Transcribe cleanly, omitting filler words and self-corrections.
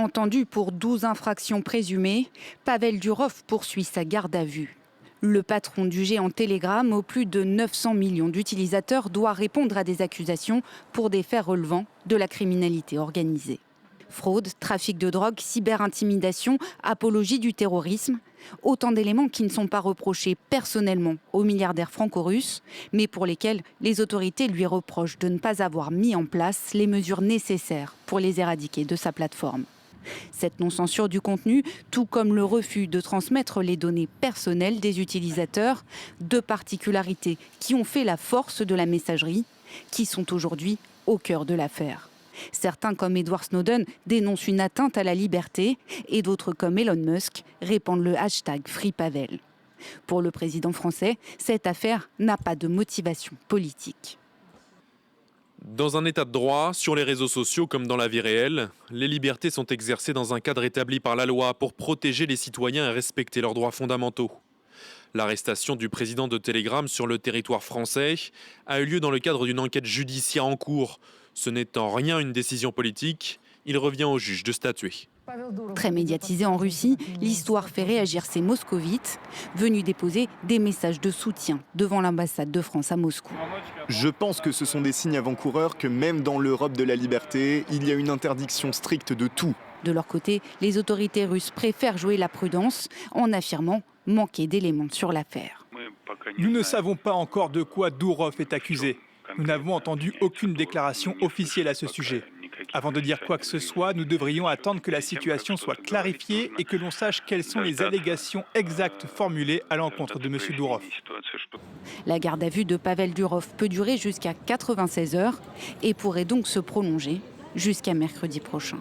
Entendu pour 12 infractions présumées, Pavel Durov poursuit sa garde à vue. Le patron du géant Telegram, aux plus de 900 millions d'utilisateurs, doit répondre à des accusations pour des faits relevant de la criminalité organisée. Fraude, trafic de drogue, cyberintimidation, apologie du terrorisme. Autant d'éléments qui ne sont pas reprochés personnellement au milliardaire franco-russe, mais pour lesquels les autorités lui reprochent de ne pas avoir mis en place les mesures nécessaires pour les éradiquer de sa plateforme. Cette non-censure du contenu, tout comme le refus de transmettre les données personnelles des utilisateurs, deux particularités qui ont fait la force de la messagerie, qui sont aujourd'hui au cœur de l'affaire. Certains, comme Edward Snowden, dénoncent une atteinte à la liberté et d'autres, comme Elon Musk, répandent le hashtag FreePavel. Pour le président français, cette affaire n'a pas de motivation politique. Dans un état de droit, sur les réseaux sociaux comme dans la vie réelle, les libertés sont exercées dans un cadre établi par la loi pour protéger les citoyens et respecter leurs droits fondamentaux. L'arrestation du président de Telegram sur le territoire français a eu lieu dans le cadre d'une enquête judiciaire en cours. Ce n'est en rien une décision politique, il revient au juge de statuer. Très médiatisée en Russie, l'histoire fait réagir ces moscovites venus déposer des messages de soutien devant l'ambassade de France à Moscou. Je pense que ce sont des signes avant-coureurs que même dans l'Europe de la liberté, il y a une interdiction stricte de tout. De leur côté, les autorités russes préfèrent jouer la prudence en affirmant manquer d'éléments sur l'affaire. Nous ne savons pas encore de quoi Durov est accusé. Nous n'avons entendu aucune déclaration officielle à ce sujet. Avant de dire quoi que ce soit, nous devrions attendre que la situation soit clarifiée et que l'on sache quelles sont les allégations exactes formulées à l'encontre de M. Durov. La garde à vue de Pavel Durov peut durer jusqu'à 96 heures et pourrait donc se prolonger jusqu'à mercredi prochain.